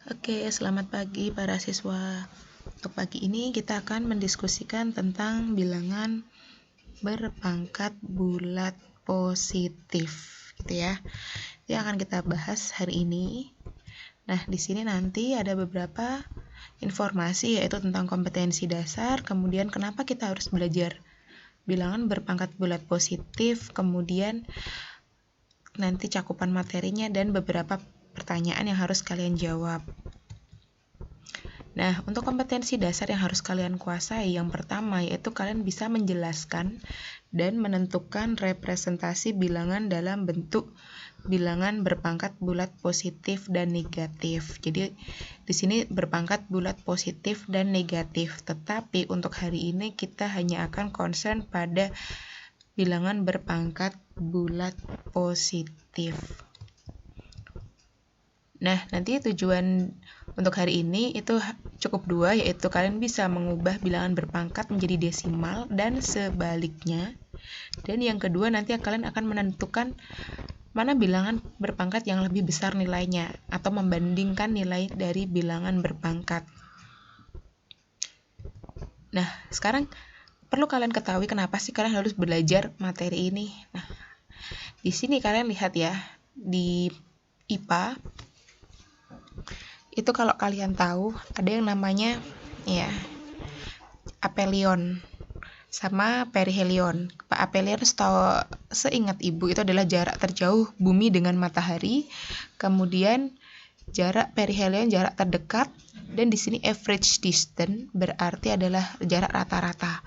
Oke, selamat pagi para siswa. Untuk pagi ini kita akan mendiskusikan tentang bilangan berpangkat bulat positif, gitu ya. Yang akan kita bahas hari ini. Nah, di sini nanti ada beberapa informasi yaitu tentang kompetensi dasar, kemudian kenapa kita harus belajar bilangan berpangkat bulat positif, kemudian nanti cakupan materinya dan beberapa pertanyaan yang harus kalian jawab. Nah, untuk kompetensi dasar yang harus kalian kuasai, yang pertama yaitu kalian bisa menjelaskan dan menentukan representasi bilangan dalam bentuk bilangan berpangkat bulat positif dan negatif. Jadi, di sini berpangkat bulat positif dan negatif. Tetapi untuk hari ini kita hanya akan concern pada bilangan berpangkat bulat positif. Nah, nanti tujuan untuk hari ini itu cukup dua, yaitu kalian bisa mengubah bilangan berpangkat menjadi desimal dan sebaliknya. Dan yang kedua, nanti kalian akan menentukan mana bilangan berpangkat yang lebih besar nilainya, atau membandingkan nilai dari bilangan berpangkat. Nah, sekarang perlu kalian ketahui kenapa sih kalian harus belajar materi ini. Nah, di sini kalian lihat ya, di IPA, itu kalau kalian tahu ada yang namanya ya aphelion sama perihelion. Aphelion seingat ibu itu adalah jarak terjauh bumi dengan matahari, kemudian jarak perihelion jarak terdekat, dan di sini average distance berarti adalah jarak rata-rata.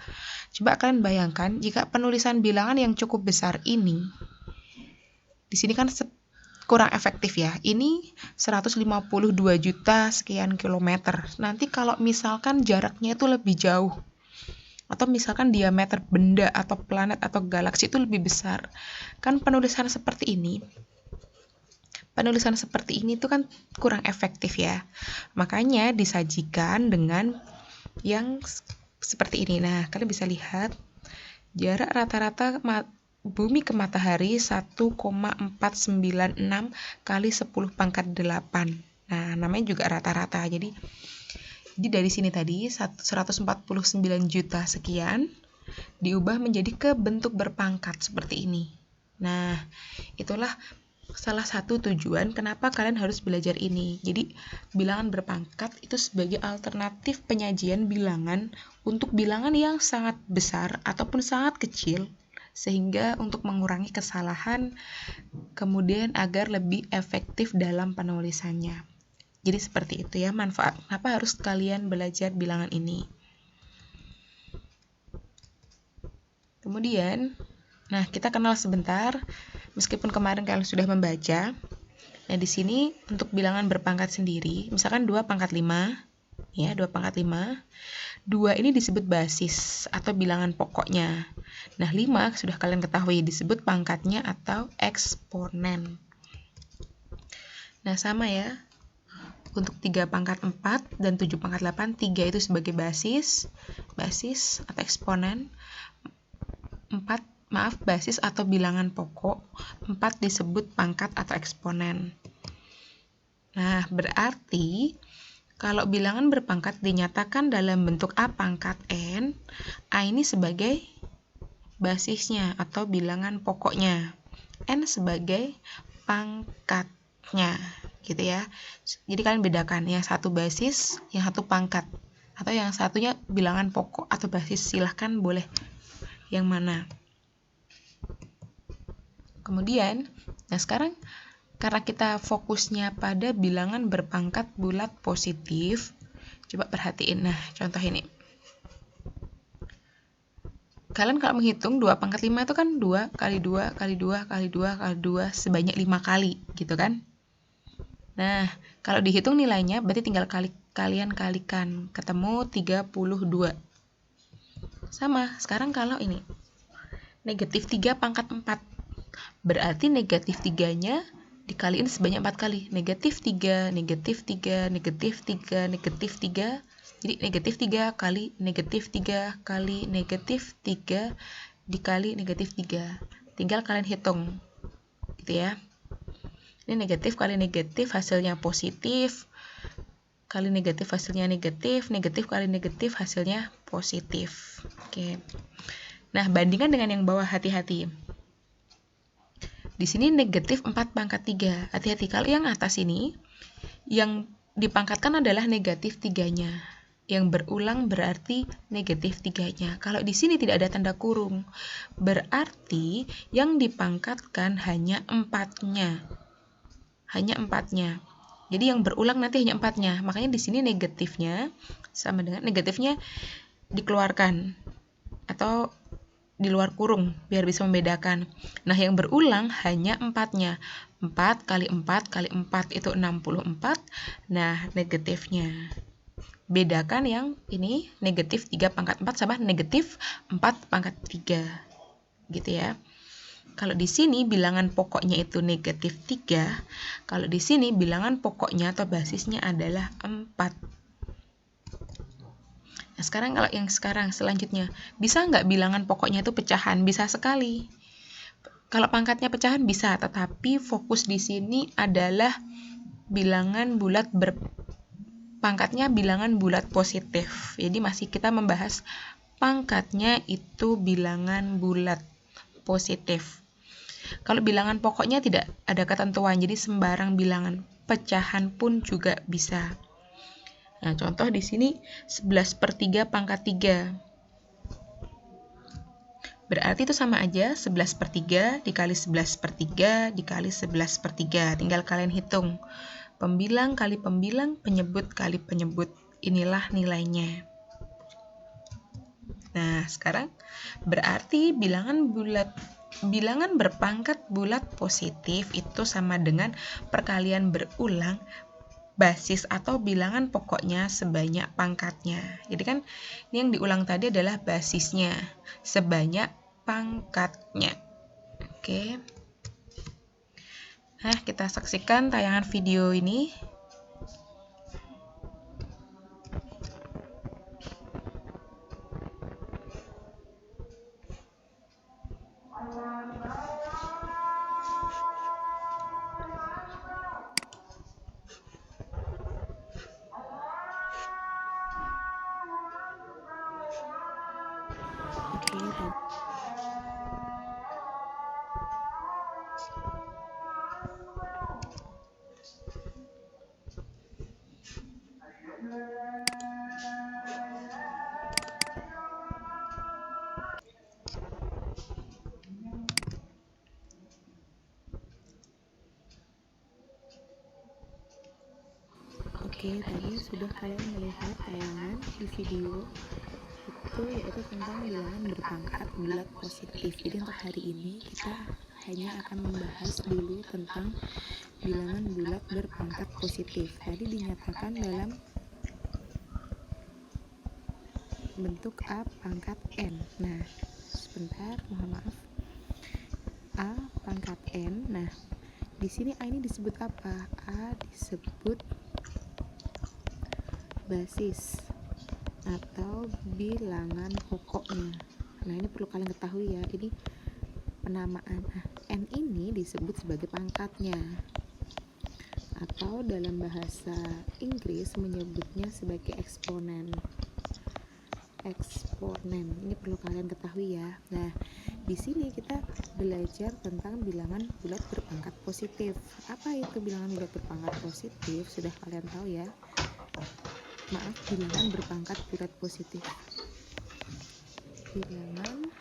Coba kalian bayangkan jika penulisan bilangan yang cukup besar ini, di sini kan kurang efektif ya. Ini 152 juta sekian kilometer. Nanti kalau misalkan jaraknya itu lebih jauh, atau misalkan diameter benda atau planet atau galaksi itu lebih besar, kan penulisan seperti ini itu kan kurang efektif ya. Makanya disajikan dengan yang seperti ini. Nah, kalian bisa lihat jarak rata-rata bumi ke matahari 1,496 kali 10 pangkat 8. Nah, namanya juga rata-rata. Jadi dari sini tadi 149 juta sekian diubah menjadi ke bentuk berpangkat seperti ini. Nah, itulah salah satu tujuan kenapa kalian harus belajar ini. Jadi, bilangan berpangkat itu sebagai alternatif penyajian bilangan untuk bilangan yang sangat besar ataupun sangat kecil, sehingga untuk mengurangi kesalahan, kemudian agar lebih efektif dalam penulisannya. Jadi seperti itu ya manfaat. Kenapa harus kalian belajar bilangan ini? Kemudian, nah kita kenal sebentar, meskipun kemarin kalian sudah membaca. Nah di sini untuk bilangan berpangkat sendiri, misalkan 2 pangkat 5, ya 2 pangkat 5. 2 ini disebut basis atau bilangan pokoknya. Nah, 5 sudah kalian ketahui disebut pangkatnya atau eksponen. Nah, sama ya. Untuk 3 pangkat 4 dan 7 pangkat 8, 3 itu sebagai basis atau eksponen. Basis atau bilangan pokok. 4 disebut pangkat atau eksponen. Nah, berarti kalau bilangan berpangkat dinyatakan dalam bentuk A pangkat N, A ini sebagai basisnya atau bilangan pokoknya, N sebagai pangkatnya, gitu ya. Jadi kalian bedakan, yang satu basis, yang satu pangkat, atau yang satunya bilangan pokok atau basis, silahkan boleh yang mana. Kemudian, nah sekarang karena kita fokusnya pada bilangan berpangkat bulat positif, coba perhatiin, nah contoh ini. Kalian kalau menghitung 2 pangkat 5 itu kan 2 kali 2 kali 2 kali 2 kali 2 sebanyak 5 kali, gitu kan? Nah, kalau dihitung nilainya berarti tinggal kalian kalikan, ketemu 32. Sama, sekarang kalau ini negatif 3 pangkat 4, berarti negatif 3-nya dikaliin sebanyak 4 kali. Negatif 3, negatif 3, negatif 3, negatif 3. Jadi negatif 3 kali negatif 3 kali negatif 3 dikali negatif 3. Tinggal kalian hitung, gitu ya. Ini negatif kali negatif hasilnya positif. kali negatif hasilnya negatif, negatif kali negatif hasilnya positif. Oke. Nah, bandingkan dengan yang bawah, hati-hati. Di sini negatif 4 pangkat 3. Hati-hati, kalau yang atas ini, yang dipangkatkan adalah negatif 3-nya. Yang berulang berarti negatif 3-nya. Kalau di sini tidak ada tanda kurung, berarti yang dipangkatkan hanya 4-nya. Hanya 4-nya. Jadi yang berulang nanti hanya 4-nya. Makanya di sini negatifnya sama dengan negatifnya dikeluarkan atau di luar kurung biar bisa membedakan. Nah, yang berulang hanya 4-nya. 4 kali 4 kali 4 itu 64. Nah, negatifnya. Bedakan yang ini negatif 3 pangkat 4 sama negatif 4 pangkat 3. Gitu ya. Kalau di sini bilangan pokoknya itu negatif 3. Kalau di sini bilangan pokoknya atau basisnya adalah 4. Nah, sekarang kalau yang selanjutnya, bisa nggak bilangan pokoknya itu pecahan? Bisa sekali. Kalau pangkatnya pecahan bisa, tetapi fokus di sini adalah bilangan bulat pangkatnya bilangan bulat positif. Jadi masih kita membahas pangkatnya itu bilangan bulat positif. Kalau bilangan pokoknya tidak ada ketentuan, jadi sembarang bilangan pecahan pun juga bisa. Nah, contoh di sini 11/3 pangkat 3. Berarti itu sama aja, 11/3 dikali 11/3 dikali 11/3. Tinggal kalian hitung. Pembilang kali pembilang, penyebut kali penyebut. Inilah nilainya. Nah, sekarang berarti bilangan berpangkat bulat positif itu sama dengan perkalian berulang basis atau bilangan pokoknya sebanyak pangkatnya. Jadi kan ini yang diulang tadi adalah basisnya sebanyak pangkatnya. Oke. Nah, kita saksikan tayangan video ini. Oke, tadi sudah kalian melihat tayangan di video itu, yaitu tentang bilangan berpangkat bulat positif. Jadi untuk hari ini kita hanya akan membahas dulu tentang bilangan bulat berpangkat positif. Tadi dinyatakan dalam bentuk A pangkat N. Nah, sebentar, mohon maaf. A pangkat N. Nah, di sini A ini disebut apa? A disebut basis atau bilangan pokoknya. Nah, ini perlu kalian ketahui ya, ini penamaan. N ini disebut sebagai pangkatnya, atau dalam bahasa Inggris menyebutnya sebagai eksponen. Ini perlu kalian ketahui ya. Nah, di sini kita belajar tentang bilangan bulat berpangkat positif. Apa itu bilangan bulat berpangkat positif? Sudah kalian tahu ya. Maaf, bilangan berpangkat bulat positif. Bilangan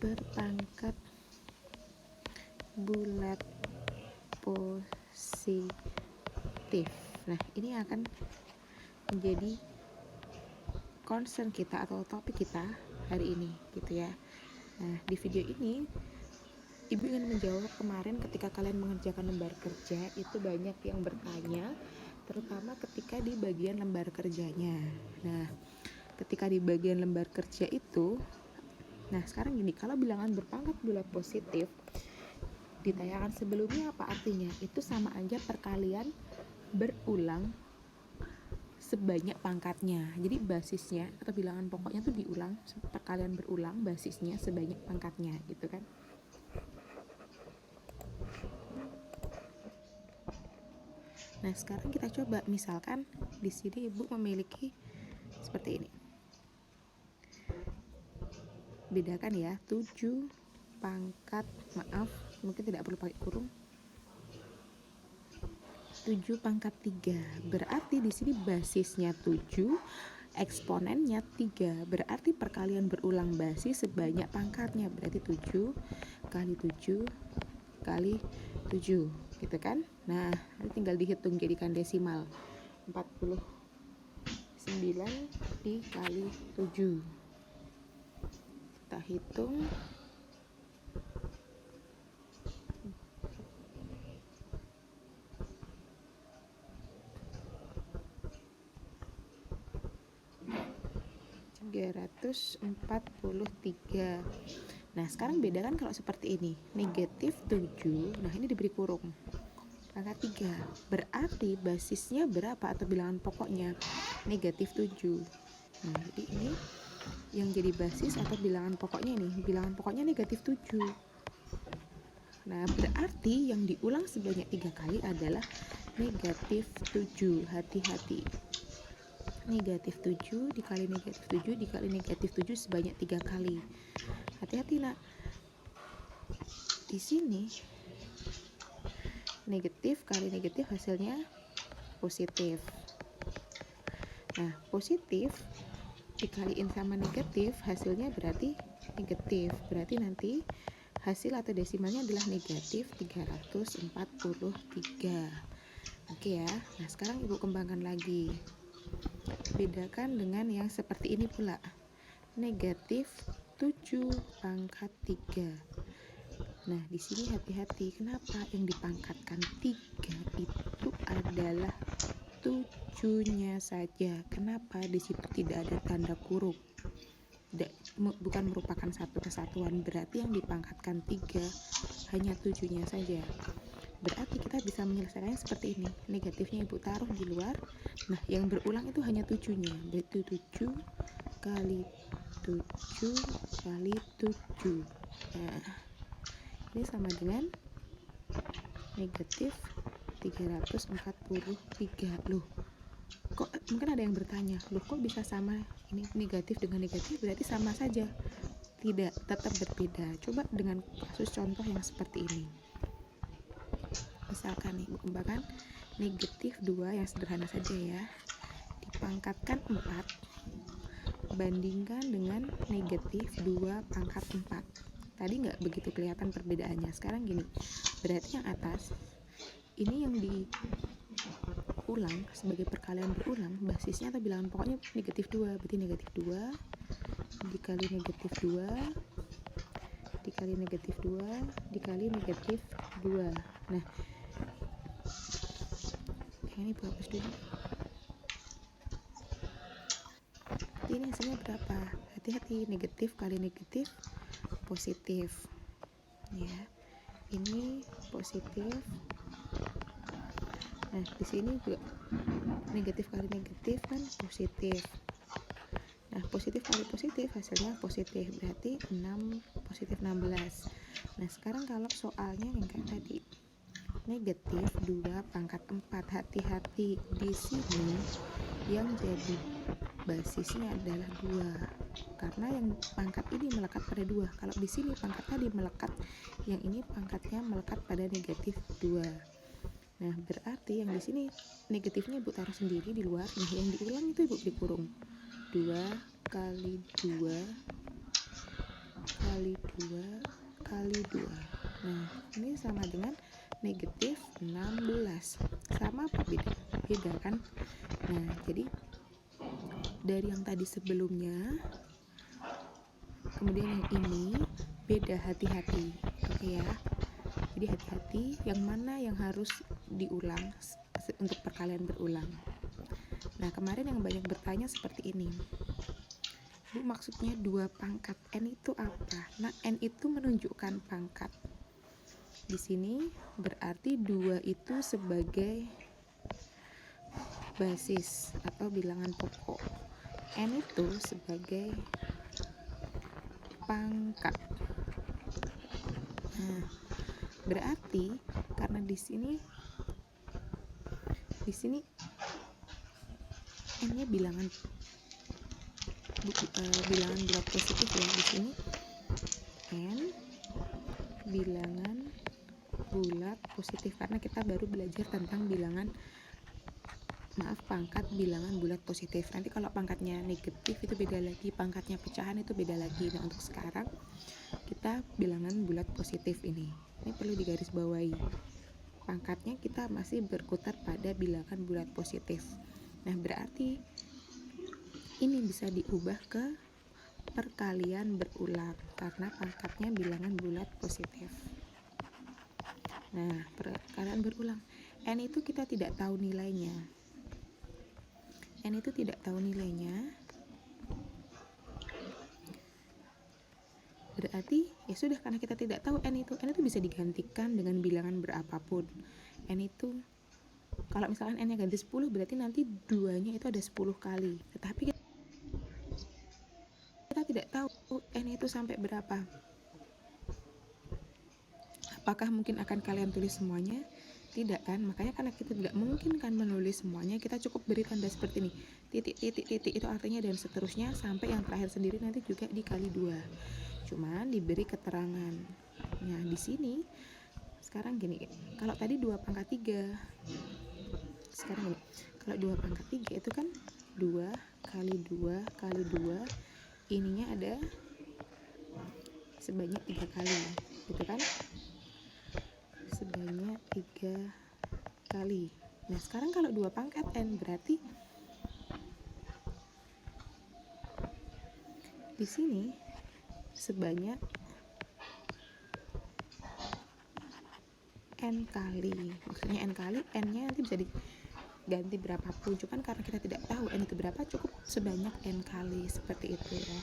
berpangkat bulat positif. Nah, ini akan menjadi concern kita atau topik kita hari ini, gitu ya. Nah, di video ini Ibu ingin menjawab kemarin ketika kalian mengerjakan lembar kerja, itu banyak yang bertanya, terutama ketika di bagian lembar kerjanya. Nah, ketika di bagian lembar kerja itu, nah sekarang gini, kalau bilangan berpangkat bulat positif, di tayangan sebelumnya apa artinya? Itu sama aja perkalian berulang sebanyak pangkatnya. Jadi basisnya atau bilangan pokoknya tuh diulang, perkalian berulang basisnya sebanyak pangkatnya, gitu kan. Nah, sekarang kita coba, misalkan di sini Ibu memiliki seperti ini. Bedakan ya, 7 pangkat, maaf, mungkin tidak perlu pakai kurung. 7 pangkat 3. Berarti di sini basisnya 7, eksponennya 3. Berarti perkalian berulang basis sebanyak pangkatnya. Berarti 7 kali 7 kali 7, gitu kan? Nah, tinggal dihitung jadikan desimal. 49 dikali 7. Kita hitung. -343. Nah, sekarang bedakan kalau seperti ini. Negatif 7, nah ini diberi kurung. Pangkat 3. Berarti basisnya berapa atau bilangan pokoknya? Negatif 7. Nah, jadi ini yang jadi basis atau bilangan pokoknya ini. Bilangan pokoknya negatif 7. Nah, berarti yang diulang sebanyak 3 kali adalah negatif 7. Hati-hati. Negatif 7 dikali negatif 7 dikali negatif 7 sebanyak 3 kali. Hati-hati nak. Di sini negatif kali negatif hasilnya positif. Nah, positif dikaliin sama negatif hasilnya berarti negatif. Berarti nanti hasil atau desimalnya adalah negatif 343. Oke ya. Nah, sekarang Ibu kembangkan lagi. Bedakan dengan yang seperti ini pula. Negatif 7 pangkat 3. Nah, di sini hati-hati. Kenapa? Yang dipangkatkan 3 itu adalah 7-nya saja. Kenapa? Di situ tidak ada tanda kurung. Bukan merupakan satu kesatuan. Berarti yang dipangkatkan 3 hanya 7-nya saja. Berarti kita bisa menyelesaikannya seperti ini. Negatifnya Ibu taruh di luar. Nah, yang berulang itu hanya 7-nya. Berarti 7 kali 7 kali 7. Nah, ini sama dengan negatif 343. Loh, kok mungkin ada yang bertanya, loh kok bisa sama? Ini negatif dengan negatif berarti sama saja. Tidak, tetap berbeda. Coba dengan kasus contoh yang seperti ini. Misalkan nih, kembangkan negatif 2 yang sederhana saja ya. Dipangkatkan 4 bandingkan dengan negatif 2 pangkat 4. Tadi nggak begitu kelihatan perbedaannya. Sekarang gini, berarti yang atas ini yang diulang sebagai perkalian berulang, basisnya atau bilangan pokoknya negatif 2. Berarti negatif 2 dikali negatif 2 dikali negatif 2 dikali negatif 2. Nah, ini hapus dulu. Ini hasilnya berapa? Hati-hati, negatif kali negatif positif ya. Ini positif. Nah, di sini juga negatif kali negatif kan positif. Nah, positif kali positif hasilnya positif, berarti 6 positif 16. Nah, sekarang kalau soalnya yang kayak tadi, negatif 2 pangkat 4. Hati-hati, di sini yang jadi basisnya adalah 2. Karena yang pangkat ini melekat pada 2. Kalau di sini pangkat tadi melekat, yang ini pangkatnya melekat pada negatif 2. Nah, berarti yang di sini negatifnya Ibu taruh sendiri di luar. Nah, yang diulang itu Ibu dikurung. 2 kali 2 kali 2 kali 2. Nah, ini sama dengan negatif 16. Sama apa beda? Beda kan? Nah, jadi dari yang tadi sebelumnya kemudian yang ini beda, hati-hati. Oke ya. Jadi hati-hati yang mana yang harus diulang untuk perkalian berulang. Nah, kemarin yang banyak bertanya seperti ini. Bu, maksudnya 2 pangkat N itu apa? Nah, N itu menunjukkan pangkat. Di sini berarti 2 itu sebagai basis atau bilangan pokok. N itu sebagai pangkat. Nah, berarti karena di sini di sini n-nya bilangan bulat positif ya. Di sini n bilangan bulat positif karena kita baru belajar tentang pangkat bilangan bulat positif. Nanti kalau pangkatnya negatif itu beda lagi, pangkatnya pecahan itu beda lagi. Nah, untuk sekarang kita bilangan bulat positif ini perlu digarisbawahi. Pangkatnya kita masih berkutat pada bilangan bulat positif. Nah, berarti ini bisa diubah ke perkalian berulang karena pangkatnya bilangan bulat positif. Nah, perkalian berulang. N itu kita tidak tahu nilainya. Berarti ya sudah, karena kita tidak tahu N itu bisa digantikan dengan bilangan berapapun. N itu kalau misalkan N-nya ganti 10 berarti nanti 2-nya itu ada 10 kali. Tetapi kita tidak tahu N itu sampai berapa. Apakah mungkin akan kalian tulis semuanya? Tidak kan? Makanya karena kita tidak mungkin kan menulis semuanya, kita cukup beri tanda seperti ini. Titik itu artinya dan seterusnya sampai yang terakhir sendiri nanti juga dikali 2. Cuman diberi keterangan. Nah, di sini sekarang gini. Kalau tadi 2 pangkat 3. Sekarang gini. Kalau 2 pangkat 3 itu kan 2 kali 2 kali 2. Ininya ada sebanyak 3 kali. Gitu kan? Sebanyak 3 kali. Nah, sekarang kalau 2 pangkat N berarti di sini sebanyak N kali. Maksudnya N kali, N-nya nanti bisa diganti berapapun. Cuman karena kita tidak tahu N itu berapa, cukup sebanyak N kali. Seperti itu ya.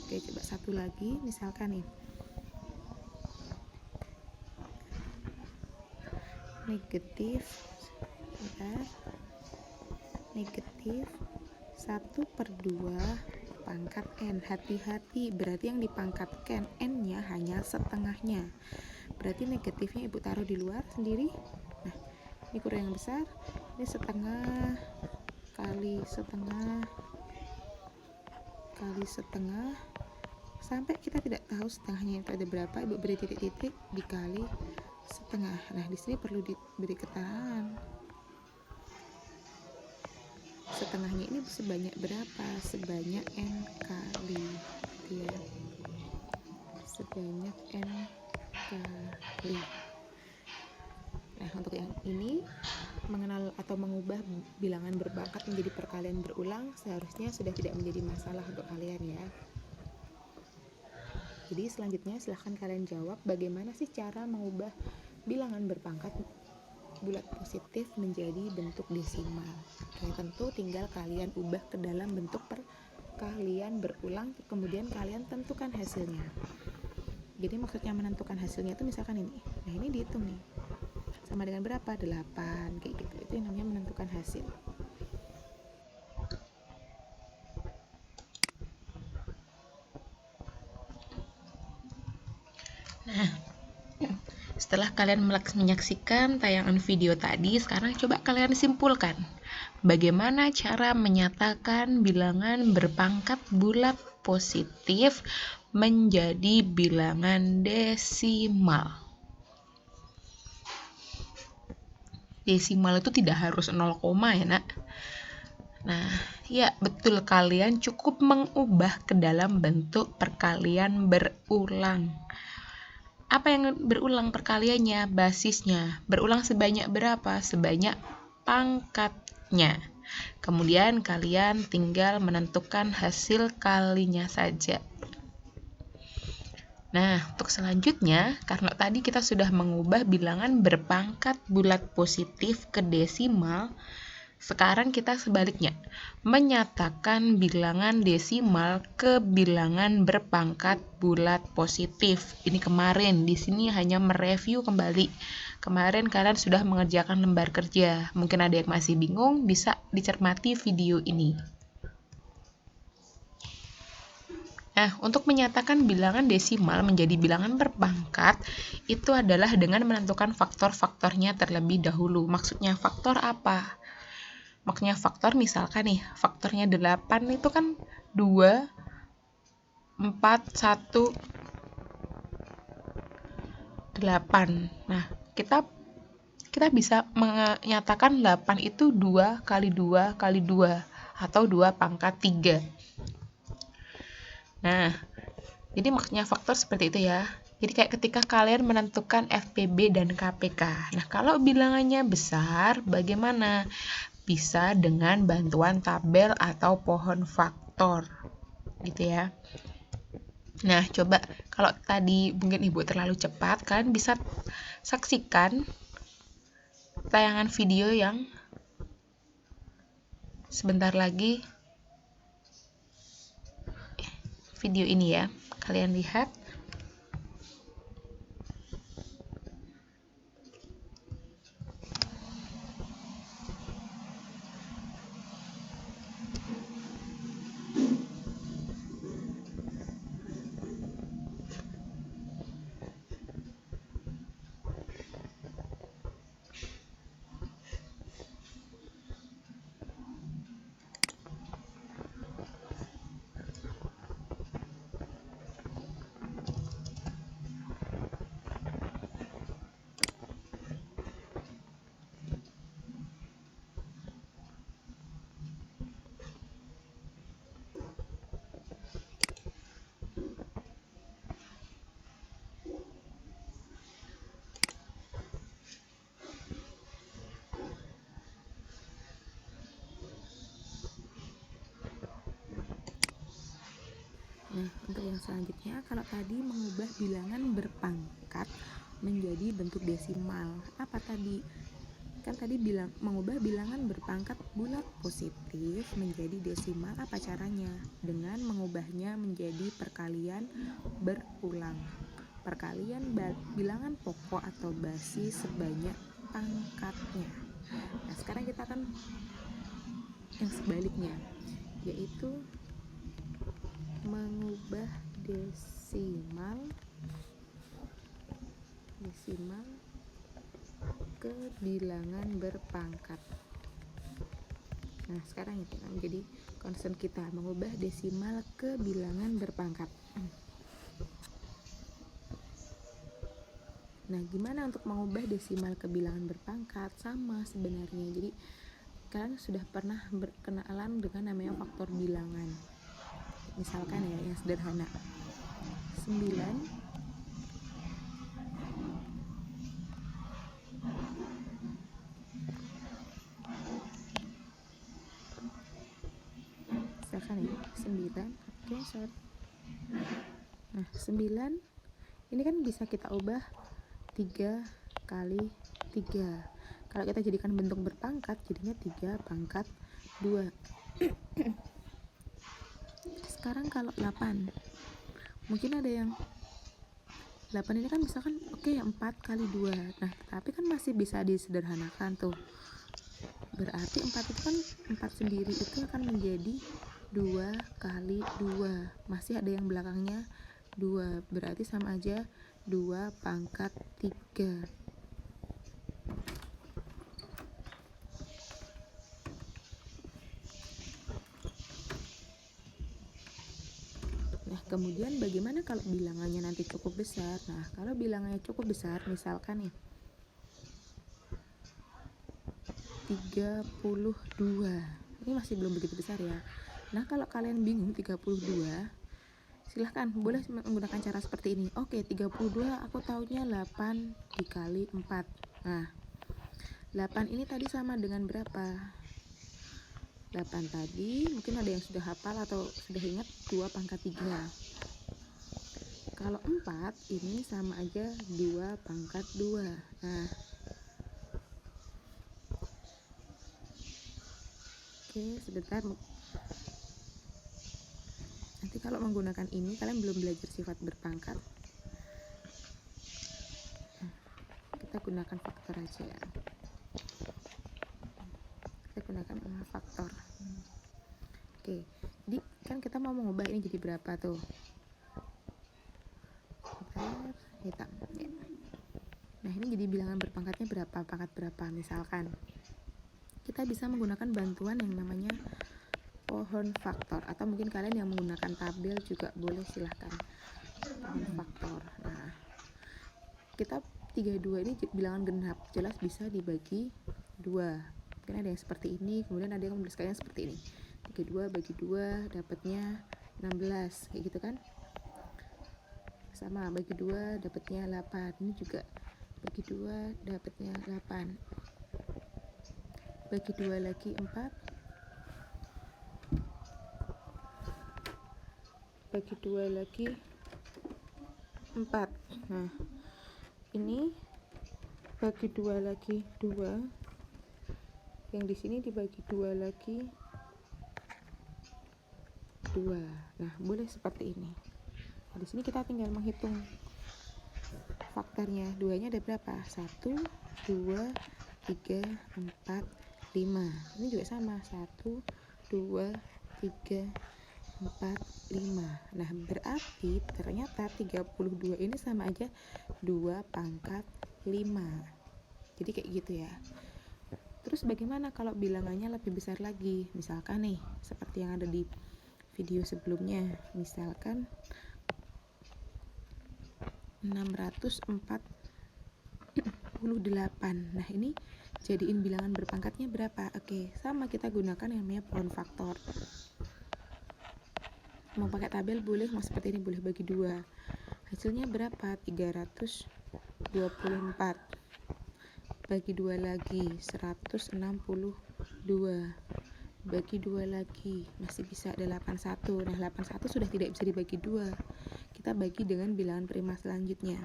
Oke, coba satu lagi, misalkan nih negatif 1/2 pangkat N. Hati-hati, berarti yang dipangkatkan N-nya hanya setengahnya. Berarti negatifnya ibu taruh di luar sendiri. Nah, ini kurang yang besar, ini setengah kali setengah kali setengah, sampai kita tidak tahu setengahnya itu ada berapa, ibu beri titik-titik dikali setengah. Nah, di sini perlu diberi keterangan. Setengahnya ini sebanyak berapa? Sebanyak N kali, ya. Sebanyak N kali. Nah, untuk yang ini mengenal atau mengubah bilangan berpangkat menjadi perkalian berulang seharusnya sudah tidak menjadi masalah untuk kalian ya. Jadi selanjutnya silahkan kalian jawab bagaimana sih cara mengubah bilangan berpangkat bulat positif menjadi bentuk desimal. Oke, tentu tinggal kalian ubah ke dalam bentuk perkalian berulang, kemudian kalian tentukan hasilnya. Jadi maksudnya menentukan hasilnya itu misalkan ini. Nah, ini dihitung nih. Sama dengan berapa? 8, kayak gitu. Itu yang namanya menentukan hasil. Nah, setelah kalian menyaksikan tayangan video tadi, sekarang coba kalian simpulkan bagaimana cara menyatakan bilangan berpangkat bulat positif menjadi bilangan desimal. Desimal itu tidak harus 0, ya nak. Nah, ya betul, kalian cukup mengubah ke dalam bentuk perkalian berulang. Apa yang berulang perkaliannya? Basisnya. Berulang sebanyak berapa? Sebanyak pangkatnya. Kemudian kalian tinggal menentukan hasil kalinya saja. Nah, untuk selanjutnya, karena tadi kita sudah mengubah bilangan berpangkat bulat positif ke desimal, sekarang kita sebaliknya, menyatakan bilangan desimal ke bilangan berpangkat bulat positif. Ini kemarin, di sini hanya mereview kembali. Kemarin kalian sudah mengerjakan lembar kerja. Mungkin ada yang masih bingung, bisa dicermati video ini. Nah, untuk menyatakan bilangan desimal menjadi bilangan berpangkat, itu adalah dengan menentukan faktor-faktornya terlebih dahulu. Maksudnya faktor apa? Maksudnya faktor misalkan nih, faktornya 8 itu kan 2, 4, 1, 8. Nah, kita bisa menyatakan 8 itu 2 kali 2 kali 2 atau 2 pangkat 3. Nah, jadi maksudnya faktor seperti itu ya. Jadi kayak ketika kalian menentukan FPB dan KPK. Nah, kalau bilangannya besar, bagaimana? Bisa dengan bantuan tabel atau pohon faktor. Gitu ya. Nah, coba kalau tadi mungkin Ibu terlalu cepat, kalian bisa saksikan tayangan video yang sebentar lagi. Video ini ya, kalian lihat. Nah, untuk yang selanjutnya, kalau tadi mengubah bilangan berpangkat menjadi bentuk desimal, apa tadi? Kan tadi bilang mengubah bilangan berpangkat bulat positif menjadi desimal, apa caranya? Dengan mengubahnya menjadi perkalian berulang. Perkalian bilangan pokok atau basis sebanyak pangkatnya. Nah, sekarang kita akan yang sebaliknya, yaitu mengubah desimal ke bilangan berpangkat. Nah, sekarang itu menjadi concern kita, mengubah desimal ke bilangan berpangkat. Nah, gimana untuk mengubah desimal ke bilangan berpangkat? Sama sebenarnya. Jadi, kalian sudah pernah berkenalan dengan namanya faktor bilangan. Misalkan ya, yang sederhana. 9 misalkan ya 9. Oke, sorry. Nah, 9 ini kan bisa kita ubah 3 kali 3. Kalau kita jadikan bentuk berpangkat, jadinya 3 pangkat 2. Sekarang kalau 8, mungkin ada yang 8 ini kan misalkan oke 4 kali 2. Nah, tapi kan masih bisa disederhanakan tuh. Berarti 4 itu kan 4 sendiri itu akan menjadi 2 kali 2. Masih ada yang belakangnya 2. Berarti sama aja 2 pangkat 3. Nah, kemudian bagaimana kalau bilangannya nanti cukup besar? Nah, kalau bilangannya cukup besar, misalkan nih 32. Ini masih belum begitu besar ya. Nah, kalau kalian bingung 32, silahkan boleh menggunakan cara seperti ini. Oke, 32 aku taunya 8 dikali 4. Nah, 8 ini tadi sama dengan berapa? 8 tadi mungkin ada yang sudah hafal atau sudah ingat 2 pangkat 3. Kalau 4 ini sama aja 2 pangkat 2. Nah, oke, sebentar. Nanti kalau menggunakan ini kalian belum belajar sifat berpangkat. Kita gunakan faktor aja ya. Kita gunakan faktor. Oke, jadi kan kita mau mengubah ini jadi berapa tuh? hitam ya. Nah ini jadi bilangan berpangkatnya berapa, pangkat berapa. Misalkan kita bisa menggunakan bantuan yang namanya pohon faktor, atau mungkin kalian yang menggunakan tabel juga boleh, silahkan. Pohon faktor. Nah kita 32 ini bilangan genap, jelas bisa dibagi 2. Mungkin ada yang seperti ini, kemudian ada yang menuliskannya seperti ini, 32 bagi 2 dapatnya 16, kayak gitu kan. Sama, bagi 2 dapatnya 8, ini juga bagi 2 dapatnya 8, bagi 2 lagi 4, bagi 2 lagi 4. Nah ini bagi 2 lagi 2, yang di sini dibagi 2 lagi 2. Nah boleh seperti ini. Nah, di sini kita tinggal menghitung faktornya. 2-nya ada berapa? 1, 2, 3, 4, 5. Ini juga sama, 1, 2, 3, 4, 5. Nah berarti ternyata 32 ini sama aja 2 pangkat 5. Jadi kayak gitu ya. Terus bagaimana kalau bilangannya lebih besar lagi? Misalkan nih, seperti yang ada di video sebelumnya, misalkan 648. Nah ini jadiin bilangan berpangkatnya berapa? Oke, sama, kita gunakan yang namanya pohon faktor. Mau pakai tabel boleh, mau seperti ini boleh, bagi 2. Hasilnya berapa? 324. Bagi 2 lagi 162, bagi 2 lagi masih bisa ada 81. Nah 81 sudah tidak bisa dibagi 2, kita bagi dengan bilangan prima selanjutnya,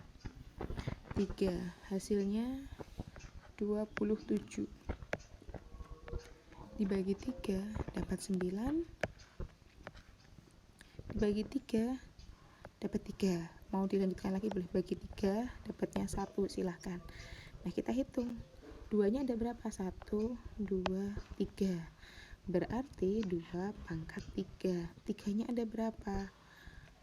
3. Hasilnya 27, dibagi 3 dapat 9, dibagi 3 dapat 3. Mau dilanjutkan lagi boleh, bagi 3 dapatnya 1, silahkan. Nah kita hitung, 2-nya ada berapa? 1, 2, 3. Berarti 2 pangkat 3. 3-nya ada berapa?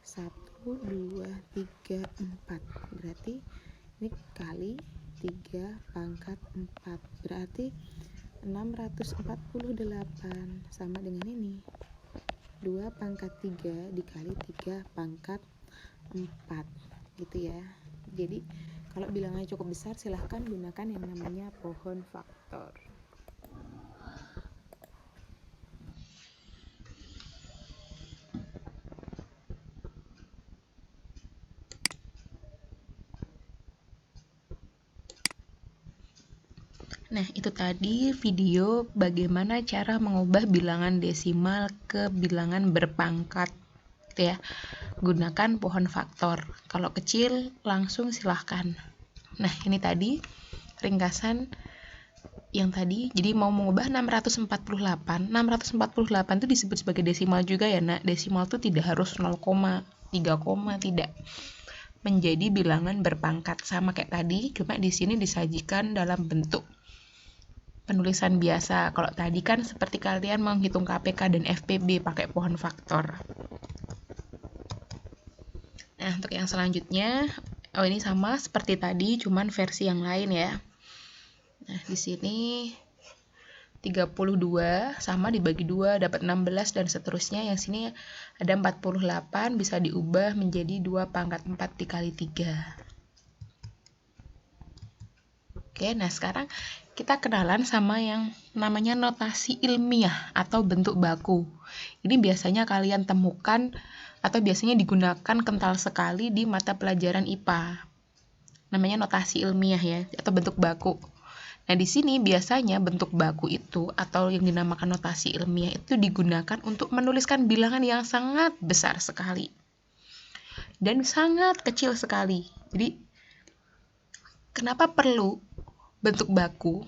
1, 2, 3, 4. Berarti ini kali 3 pangkat 4. Berarti 648 sama dengan ini, 2 pangkat 3 dikali 3 pangkat 4 gitu ya. Jadi kalau bilangannya cukup besar, silahkan gunakan yang namanya pohon faktor. Nah, itu tadi video bagaimana cara mengubah bilangan desimal ke bilangan berpangkat, gitu ya. Gunakan pohon faktor. Kalau kecil langsung silahkan. Nah, ini tadi ringkasan yang tadi. Jadi mau mengubah 648 itu disebut sebagai desimal juga ya, Nak. Desimal itu tidak harus 0, 3, tidak. Menjadi bilangan berpangkat sama kayak tadi, cuma di sini disajikan dalam bentuk penulisan biasa. Kalau tadi kan seperti kalian menghitung KPK dan FPB pakai pohon faktor. Nah, untuk yang selanjutnya, ini sama seperti tadi, cuman versi yang lain ya. Nah, di sini 32 sama dibagi 2 dapat 16 dan seterusnya. Yang sini ada 48, bisa diubah menjadi 2 pangkat 4 dikali 3. Oke, nah sekarang kita kenalan sama yang namanya notasi ilmiah atau bentuk baku. Ini biasanya kalian temukan atau biasanya digunakan kental sekali di mata pelajaran IPA. Namanya notasi ilmiah ya, atau bentuk baku. Nah, di sini biasanya bentuk baku itu atau yang dinamakan notasi ilmiah itu digunakan untuk menuliskan bilangan yang sangat besar sekali dan sangat kecil sekali. Jadi, kenapa perlu bentuk baku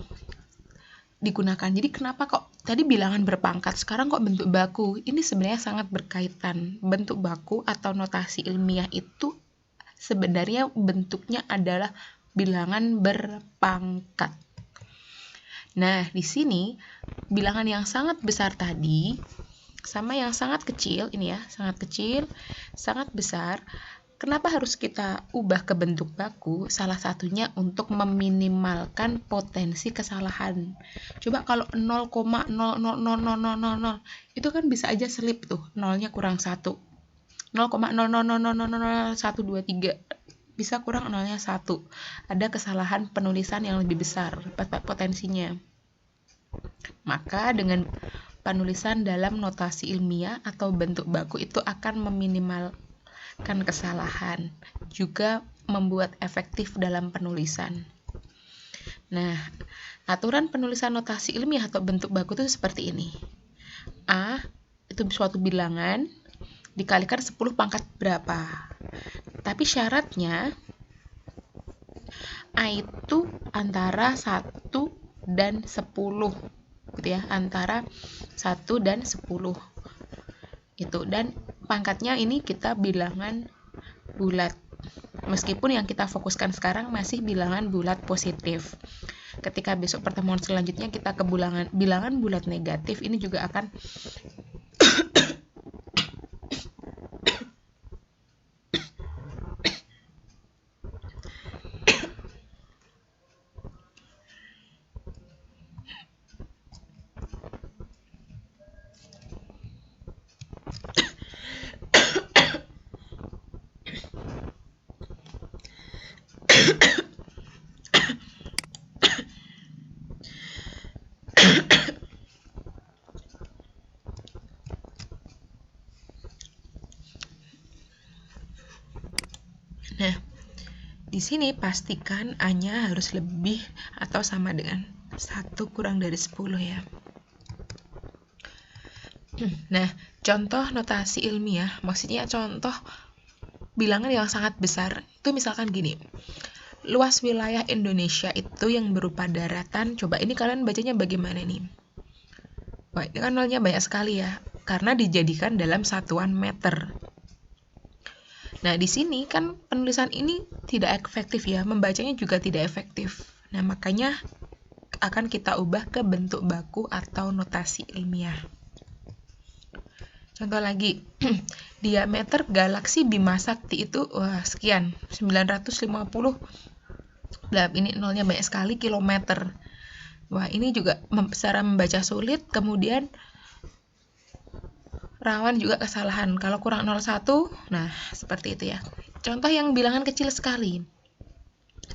digunakan? Jadi kenapa kok tadi bilangan berpangkat, sekarang kok bentuk baku? Ini sebenarnya sangat berkaitan. Bentuk baku atau notasi ilmiah itu sebenarnya bentuknya adalah bilangan berpangkat. Nah, di sini bilangan yang sangat besar tadi sama yang sangat kecil, ini ya, sangat kecil, sangat besar. Kenapa harus kita ubah ke bentuk baku? Salah satunya untuk meminimalkan potensi kesalahan. Coba kalau 0,000000 itu kan bisa aja selip tuh, nolnya kurang 1. 0,00000123 bisa kurang nolnya 1. Ada kesalahan penulisan yang lebih besar potensinya. Maka dengan penulisan dalam notasi ilmiah atau bentuk baku itu akan meminimalkan kesalahan, juga membuat efektif dalam penulisan. Nah, aturan penulisan notasi ilmiah atau bentuk baku itu seperti ini. A itu suatu bilangan dikalikan 10 pangkat berapa. Tapi syaratnya A itu antara 1 dan 10 gitu ya, antara 1 dan 10 itu, dan pangkatnya ini kita bilangan bulat. Meskipun yang kita fokuskan sekarang masih bilangan bulat positif. Ketika besok pertemuan selanjutnya kita ke bilangan bulat negatif, ini juga akan Nah, di sini pastikan A-nya harus lebih atau sama dengan 1 kurang dari 10 ya. Nah, contoh notasi ilmiah, maksudnya contoh bilangan yang sangat besar, itu misalkan gini. Luas wilayah Indonesia itu yang berupa daratan, coba ini kalian bacanya bagaimana nih? Wah, ini kan nolnya banyak sekali ya, karena dijadikan dalam satuan meter. Nah, di sini kan penulisan ini tidak efektif ya, membacanya juga tidak efektif. Nah, makanya akan kita ubah ke bentuk baku atau notasi ilmiah. Contoh lagi, diameter galaksi Bima Sakti itu sekian, 950. Ini nolnya banyak sekali, kilometer. Wah, ini juga secara membaca sulit, kemudian rawan juga kesalahan. Kalau kurang 0,1, nah seperti itu ya. Contoh yang bilangan kecil sekali.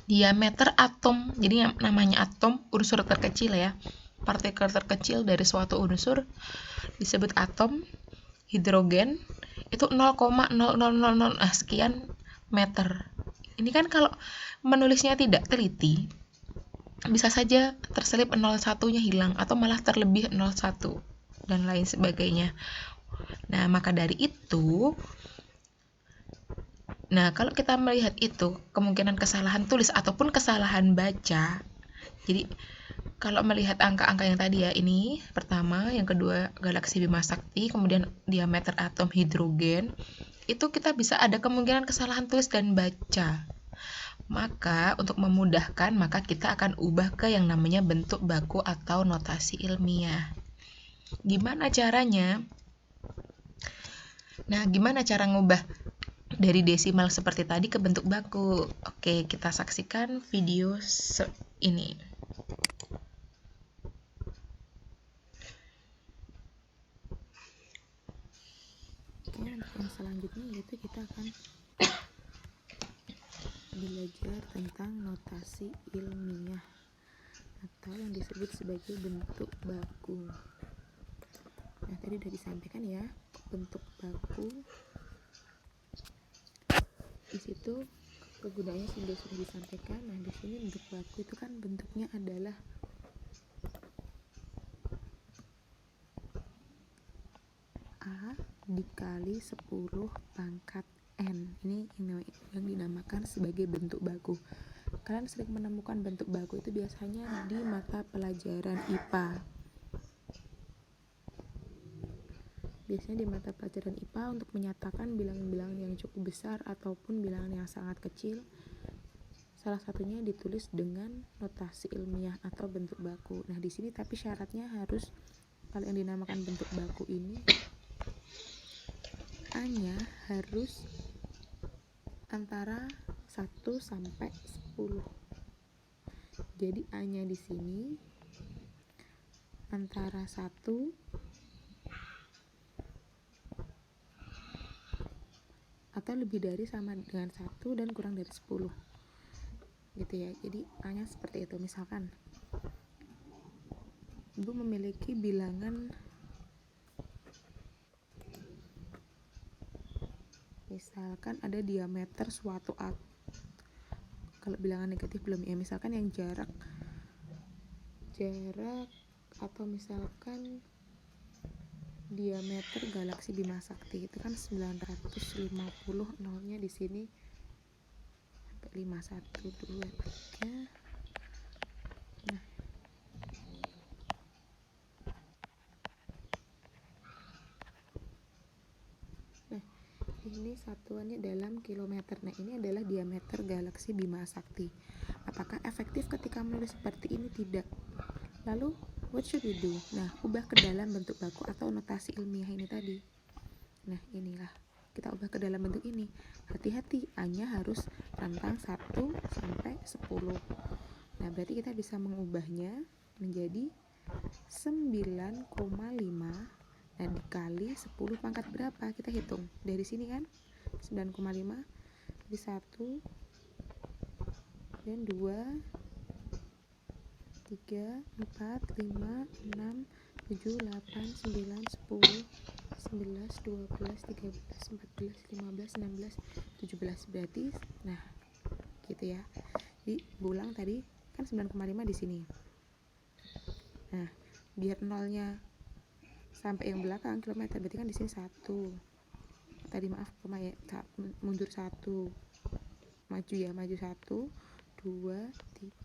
Diameter atom, jadi namanya atom, unsur terkecil ya. Partikel terkecil dari suatu unsur disebut atom. Hidrogen itu 0,0000 sekian meter. Ini kan kalau menulisnya tidak teliti, bisa saja terselip 0,1-nya hilang atau malah terlebih 0,1 dan lain sebagainya. Nah, maka dari itu, kalau kita melihat itu, kemungkinan kesalahan tulis ataupun kesalahan baca, jadi kalau melihat angka-angka yang tadi ya, ini pertama, yang kedua galaksi Bima Sakti, kemudian diameter atom hidrogen, itu kita bisa ada kemungkinan kesalahan tulis dan baca. Maka untuk memudahkan, maka kita akan ubah ke yang namanya bentuk baku atau notasi ilmiah. Gimana caranya? Nah, gimana cara ngubah dari desimal seperti tadi ke bentuk baku? Oke, kita saksikan video ini. Oke, untuk yang selanjutnya yaitu kita akan belajar tentang notasi ilmiah atau yang disebut sebagai bentuk baku. Nah, tadi udah disampaikan ya, bentuk baku di situ kegunaannya sudah disampaikan. Nah, di sini bentuk baku itu kan bentuknya adalah A dikali 10 pangkat N. Ini yang dinamakan sebagai bentuk baku. Kalian sering menemukan bentuk baku itu biasanya di mata pelajaran IPA. Biasanya di mata pelajaran IPA untuk menyatakan bilangan-bilangan yang cukup besar ataupun bilangan yang sangat kecil, salah satunya ditulis dengan notasi ilmiah atau bentuk baku. Nah, di sini tapi syaratnya harus, kalau yang dinamakan bentuk baku ini, A-nya harus antara 1 sampai 10. Jadi A-nya di sini antara 1 atau lebih dari sama dengan 1 dan kurang dari 10 gitu ya. Jadi A-nya seperti itu. Misalkan Ibu memiliki bilangan, misalkan ada diameter suatu kalau bilangan negatif belum ya, misalkan yang jarak atau misalkan diameter galaksi Bima Sakti itu kan 950, nolnya di sini 5, 1, 2, 3. Nah, ini satuannya dalam kilometer. Nah, ini adalah diameter galaksi Bima Sakti. Apakah efektif ketika menulis seperti ini? Tidak. Lalu, what should we do? Nah, ubah ke dalam bentuk baku atau notasi ilmiah ini tadi. Nah, inilah. Kita ubah ke dalam bentuk ini. Hati-hati, A-nya harus rentang 1 sampai 10. Nah, berarti kita bisa mengubahnya menjadi 9,5. Nah, dikali 10 pangkat berapa? Kita hitung. Dari sini kan 9,5 di 1 dan 2, 3, 4, 5, 6, 7, 8, 9, 10, 11, 12, 13, 14, 15, 16, 17. Berarti, nah, gitu ya. Jadi, ulang tadi kan 9,5 di sini. Nah, biar nolnya sampai yang belakang kilometer, berarti kan di sini 1. Tadi maaf, mundur 1. Maju ya, maju 1, 2,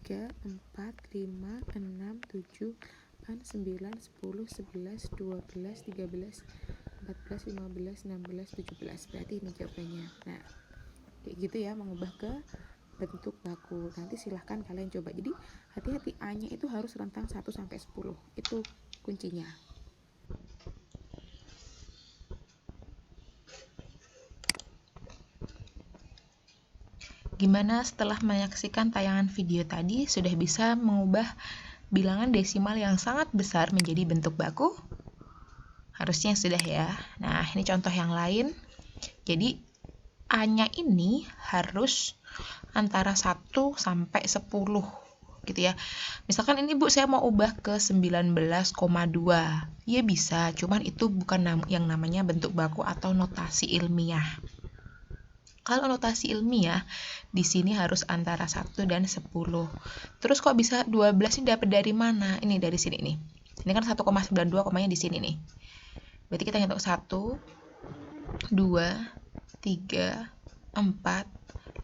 3, 4, 5, 6, 7, 8, 9, 10, 11, 12, 13, 14, 15, 16, 17. Berarti ini jawabannya. Nah, kayak gitu ya, mengubah ke bentuk baku. Nanti silahkan kalian coba. Jadi hati-hati, A-nya itu harus rentang 1 sampai 10. Itu kuncinya. Gimana setelah menyaksikan tayangan video tadi, sudah bisa mengubah bilangan desimal yang sangat besar menjadi bentuk baku? Harusnya sudah ya. Nah, ini contoh yang lain. Jadi, A-nya ini harus antara 1 sampai 10 gitu ya. Misalkan ini Bu, saya mau ubah ke 19,2. Ya bisa, cuman itu bukan yang namanya bentuk baku atau notasi ilmiah. Kalau notasi ilmiah, di sini harus antara 1 dan 10. Terus kok bisa 12 ini dapat dari mana? Ini dari sini nih. Ini kan 1,92, komanya di sini nih. Berarti kita hitung 1, 2, 3, 4,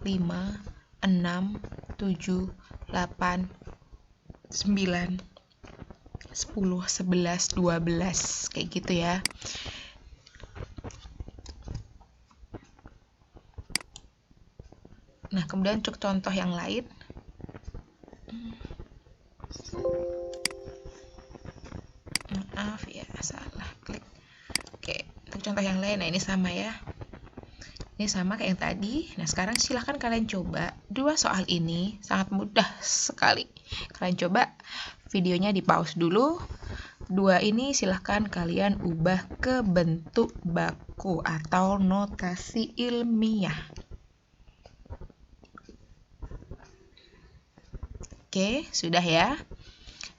5, 6, 7, 8, 9, 10, 11, 12. Kayak gitu ya. Nah, kemudian untuk contoh yang lain. Maaf ya, salah klik. Oke, untuk contoh yang lain, nah ini sama ya. Ini sama kayak yang tadi. Nah, sekarang silahkan kalian coba. Dua soal ini sangat mudah sekali. Kalian coba videonya di pause dulu. Dua ini silahkan kalian ubah ke bentuk baku atau notasi ilmiah. Oke, sudah ya.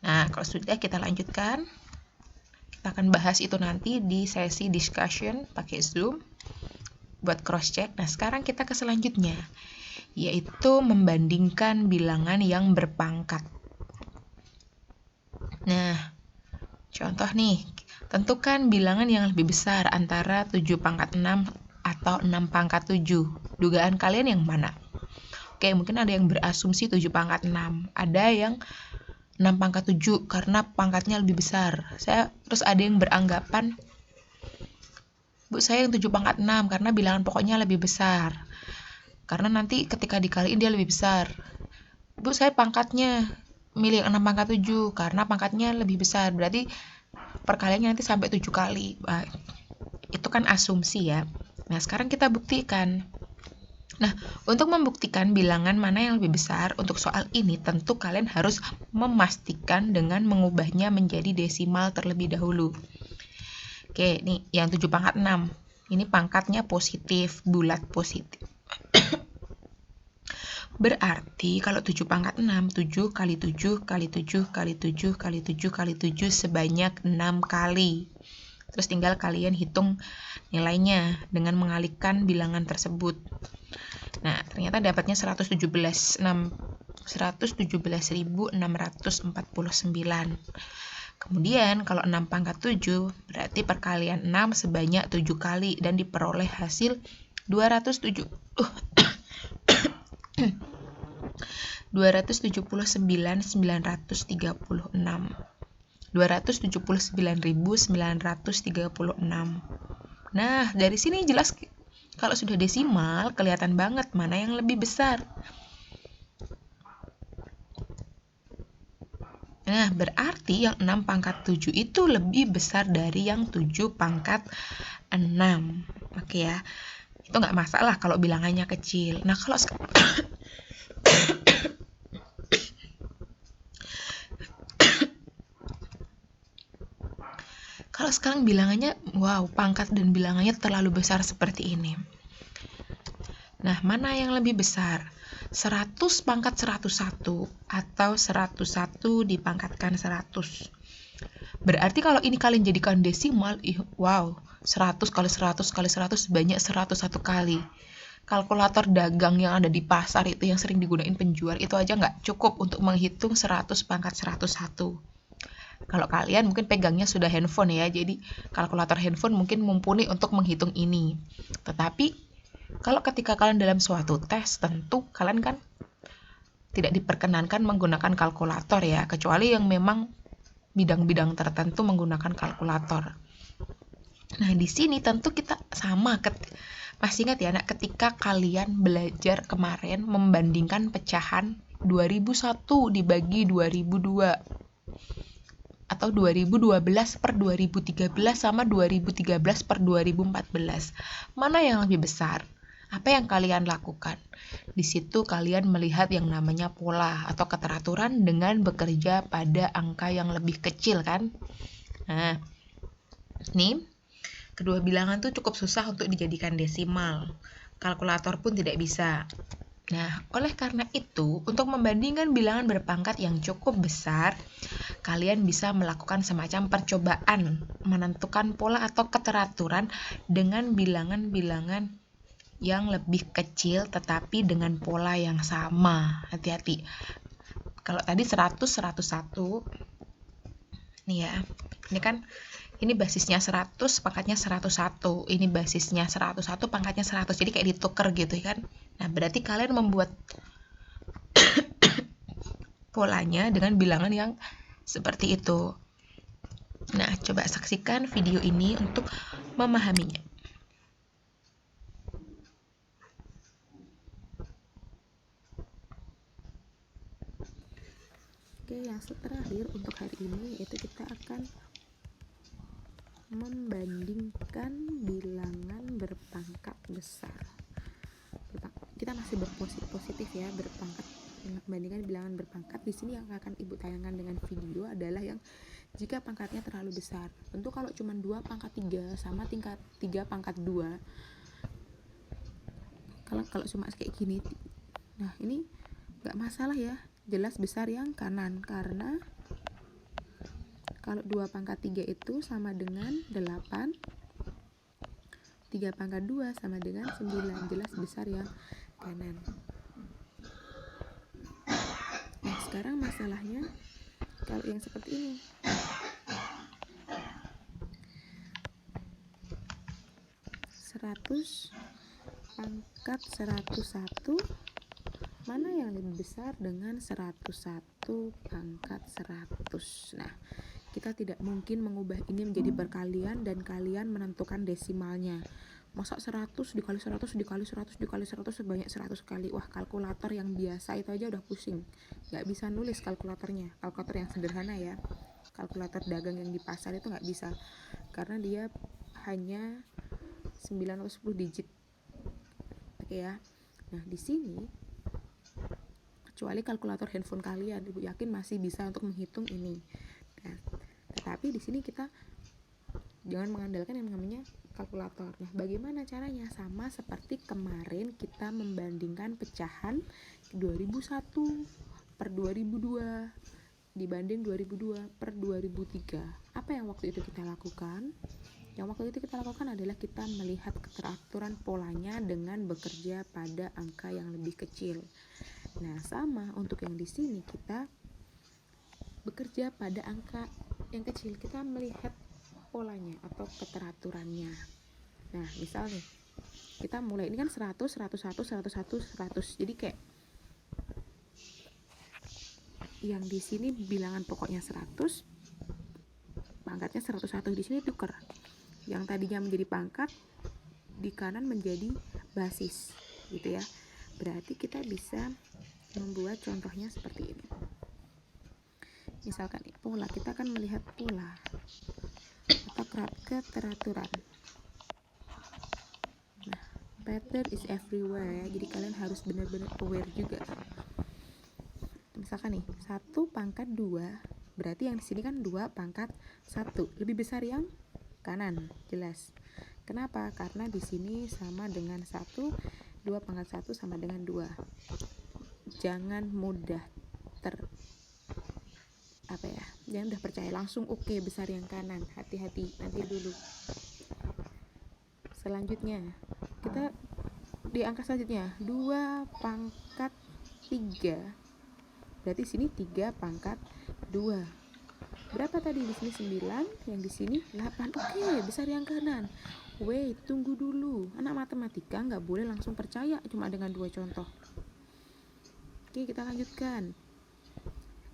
Nah, kalau sudah kita lanjutkan. Kita akan bahas itu nanti di sesi discussion pakai Zoom buat cross check. Nah, sekarang kita ke selanjutnya, yaitu membandingkan bilangan yang berpangkat. Nah, contoh nih, tentukan bilangan yang lebih besar antara 7 pangkat 6 atau 6 pangkat 7. Dugaan kalian yang mana? Oke, mungkin ada yang berasumsi 7 pangkat 6. Ada yang 6 pangkat 7 karena pangkatnya lebih besar. Terus ada yang beranggapan, Bu, saya yang 7 pangkat 6 karena bilangan pokoknya lebih besar. Karena nanti ketika dikaliin dia lebih besar. Bu, saya pangkatnya milih 6 pangkat 7 karena pangkatnya lebih besar. Berarti perkaliannya nanti sampai 7 kali. Itu kan asumsi ya. Nah, sekarang kita buktikan. Nah, untuk membuktikan bilangan mana yang lebih besar, untuk soal ini tentu kalian harus memastikan dengan mengubahnya menjadi desimal terlebih dahulu. Oke, nih yang 7 pangkat 6. Ini pangkatnya positif, bulat positif. Berarti kalau 7 pangkat 6, 7 kali 7 kali 7 kali 7 kali 7 kali 7 sebanyak 6 kali. Terus tinggal kalian hitung nilainya dengan mengalihkan bilangan tersebut. Nah, ternyata dapatnya 117.649. Kemudian kalau 6 pangkat 7 berarti perkalian 6 sebanyak 7 kali dan diperoleh hasil 279.936. Nah, dari sini jelas kalau sudah desimal kelihatan banget mana yang lebih besar. Nah, berarti yang 6 pangkat 7 itu lebih besar dari yang 7 pangkat 6. Oke ya. Itu nggak masalah kalau bilangannya kecil. Nah, kalau sekarang bilangannya, wow, pangkat dan bilangannya terlalu besar seperti ini. Nah, mana yang lebih besar? 100 pangkat 101 atau 101 dipangkatkan 100. Berarti kalau ini kalian jadikan desimal, wow, 100 kali 100 kali 100 banyak 101 kali. Kalkulator dagang yang ada di pasar itu yang sering digunain penjual itu aja nggak cukup untuk menghitung 100 pangkat 101. Kalau kalian mungkin pegangnya sudah handphone ya, jadi kalkulator handphone mungkin mumpuni untuk menghitung ini. Tetapi kalau ketika kalian dalam suatu tes, tentu kalian kan tidak diperkenankan menggunakan kalkulator ya, kecuali yang memang bidang-bidang tertentu menggunakan kalkulator. Nah, di sini tentu kita sama. Masih ingat ya, anak, ketika kalian belajar kemarin membandingkan pecahan 2001 dibagi 2002 atau 2012 per 2013 sama 2013 per 2014. Mana yang lebih besar? Apa yang kalian lakukan? Di situ kalian melihat yang namanya pola atau keteraturan dengan bekerja pada angka yang lebih kecil kan? Nah, ini kedua bilangan tuh cukup susah untuk dijadikan desimal. Kalkulator pun tidak bisa. Nah, oleh karena itu, untuk membandingkan bilangan berpangkat yang cukup besar, kalian bisa melakukan semacam percobaan menentukan pola atau keteraturan dengan bilangan-bilangan yang lebih kecil tetapi dengan pola yang sama. Hati-hati. Kalau tadi 100, 101, nih ya, ini basisnya 100, pangkatnya 101. Ini basisnya 101, pangkatnya 100. Jadi kayak ditukar gitu kan. Nah, berarti kalian membuat polanya dengan bilangan yang seperti itu. Nah, coba saksikan video ini untuk memahaminya. Oke, yang terakhir untuk hari ini yaitu kita akan membandingkan bilangan berpangkat besar. Kita masih berpositif ya, berpangkat, membandingkan bilangan berpangkat. Di sini yang akan ibu tayangkan dengan video adalah yang jika pangkatnya terlalu besar. Tentu kalau cuma 2 pangkat 3 sama tingkat 3 pangkat 2, kalau cuma kayak gini, nah ini nggak masalah ya, jelas besar yang kanan, karena kalau 2 pangkat 3 itu sama dengan 8, 3 pangkat 2 sama dengan 9, jelas besar yang kanan. Nah, sekarang masalahnya kalau yang seperti ini. 100 pangkat 101, mana yang lebih besar dengan 101 pangkat 100. Nah, kita tidak mungkin mengubah ini menjadi perkalian dan kalian menentukan desimalnya. Masa 100 dikali 100 dikali 100 dikali 100 sebanyak 100 kali. Wah, kalkulator yang biasa itu aja udah pusing. Gak bisa nulis kalkulatornya. Kalkulator yang sederhana ya. Kalkulator dagang yang di pasar itu gak bisa. Karena dia hanya 9 atau 10 digit. Oke ya. Nah, di sini kecuali kalkulator handphone kalian, Ibu yakin masih bisa untuk menghitung ini. Nah, tetapi di sini kita jangan mengandalkan yang namanya kalkulator. Nah, bagaimana caranya? Sama seperti kemarin kita membandingkan pecahan 2001 per 2002 dibanding 2002 per 2003. Apa yang waktu itu kita lakukan? Yang waktu itu kita lakukan adalah kita melihat keteraturan polanya dengan bekerja pada angka yang lebih kecil. Nah, sama untuk yang di sini kita bekerja pada angka yang kecil, kita melihat polanya atau keteraturannya. Nah, misal nih, kita mulai ini kan 100, 101, 101, 100. Jadi kayak yang di sini bilangan pokoknya 100, pangkatnya 101, di sini tuker. Yang tadinya menjadi pangkat di kanan menjadi basis, gitu ya. Berarti kita bisa membuat contohnya seperti ini. Misalkan pola, kita akan melihat pola atau keteraturan. Nah, pattern is everywhere ya, jadi kalian harus benar-benar aware juga. Misalkan nih 1 pangkat 2, berarti yang di sini kan 2 pangkat 1, lebih besar yang kanan, jelas. Kenapa? Karena di sini sama dengan 1, 2 pangkat 1 sama dengan 2. Jangan mudah jangan mudah percaya langsung oke, besar yang kanan. Hati-hati, nanti dulu. Selanjutnya, kita di angka selanjutnya 2 pangkat 3. Berarti sini 3 pangkat 2. Berapa tadi? Di sini 9, yang di sini 8. Oke, besar yang kanan. Wait, tunggu dulu. Anak matematika nggak boleh langsung percaya cuma dengan 2 contoh. Oke, kita lanjutkan.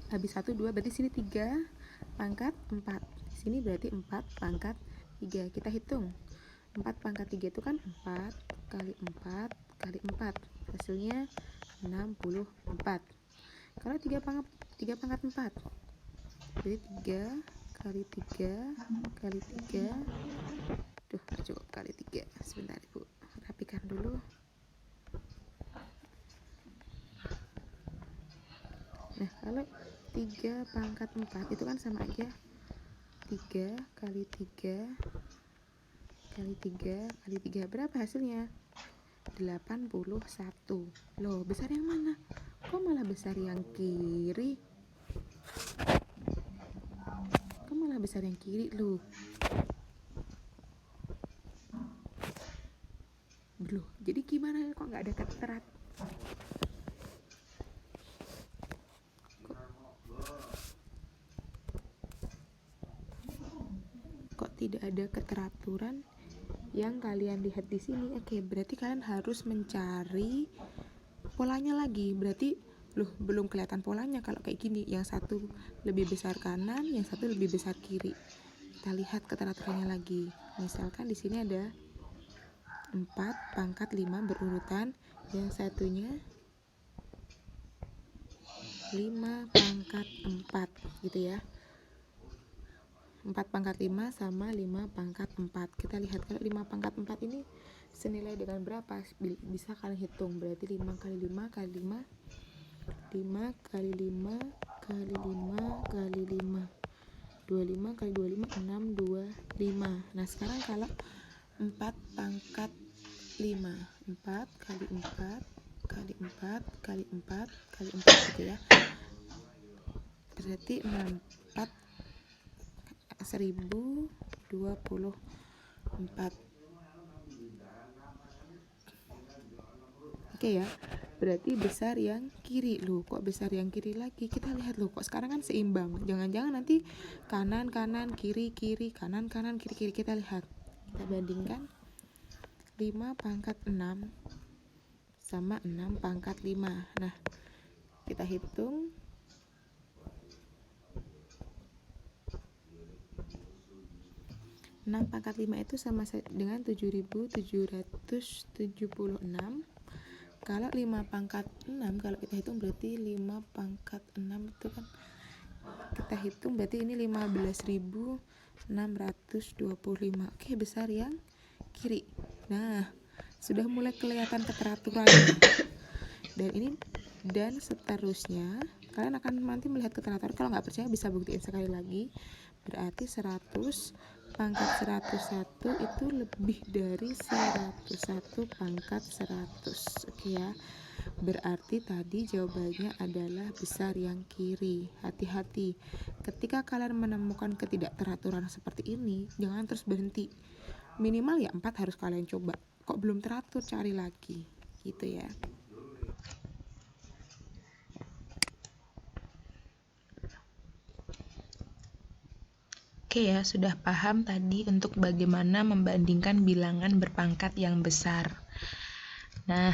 Habis 1, 2, berarti sini 3 pangkat 4. Sini berarti 4 pangkat 3. Kita hitung. 4 pangkat 3 itu kan 4 kali 4 kali 4. Hasilnya 64. Kalau 3 pangkat 4. Jadi 3 kali 3 kali 3. Duh, nggak cukup kali 3. Sebentar Ibu, rapikan dulu. Nah, kalau 3 pangkat 4 itu kan sama aja 3 kali 3 kali 3 kali 3. Berapa hasilnya? 81. Loh, besar yang mana? Kok malah besar yang kiri? Kok malah besar yang kiri loh? Loh, jadi gimana kok nggak ada keterat? Kok tidak ada keteraturan yang kalian lihat di sini? Oke, berarti kalian harus mencari polanya lagi. Berarti loh, belum kelihatan polanya kalau kayak gini. Yang satu lebih besar kanan, yang satu lebih besar kiri. Kita lihat keteraturannya lagi. Misalkan di sini ada 4 pangkat 5 berurutan, yang satunya 5 pangkat 4 gitu ya. 4 pangkat 5 sama 5 pangkat 4. Kita lihat kalau 5 pangkat 4 ini senilai dengan berapa? Bisa kalian hitung. Berarti 5 kali 5 kali 5, 5 kali 5 kali 5 kali 5, 25 kali 25, 6, 2, 5. Nah, sekarang kalau 4 pangkat 5, 4 kali 4 kali 4 kali 4 kali 4 gitu ya. Berarti 64. Oke ya, berarti besar yang kiri. Loh, kok besar yang kiri lagi? Kita lihat loh, kok sekarang kan seimbang. Jangan-jangan nanti kanan kanan kiri kiri, kanan kanan kiri kiri. Kita lihat, kita bandingkan 5 pangkat 6 sama 6 pangkat 5. Nah, kita hitung. 6 pangkat 5 itu sama dengan 7.776. Kalau 5 pangkat 6, kalau kita hitung berarti 5 pangkat 6 itu kan kita hitung berarti ini 15.625. Oke, besar yang kiri. Nah, sudah mulai kelihatan keteraturan. Dan seterusnya kalian akan nanti melihat keteraturan. Kalau nggak percaya bisa buktiin sekali lagi. Berarti 100 pangkat 101 itu lebih dari 101 pangkat 100. Oke ya. Berarti tadi jawabannya adalah besar yang kiri. Hati-hati. Ketika kalian menemukan ketidakteraturan seperti ini, jangan terus berhenti. Minimal ya 4 harus kalian coba. Kok belum teratur, cari lagi. Gitu ya. Oke ya, sudah paham tadi untuk bagaimana membandingkan bilangan berpangkat yang besar. Nah,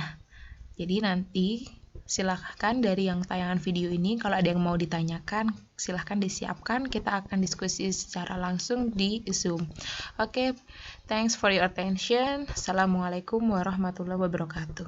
jadi nanti silahkan dari yang tayangan video ini, kalau ada yang mau ditanyakan, silahkan disiapkan. Kita akan diskusi secara langsung di Zoom. Oke, thanks for your attention. Assalamualaikum warahmatullahi wabarakatuh.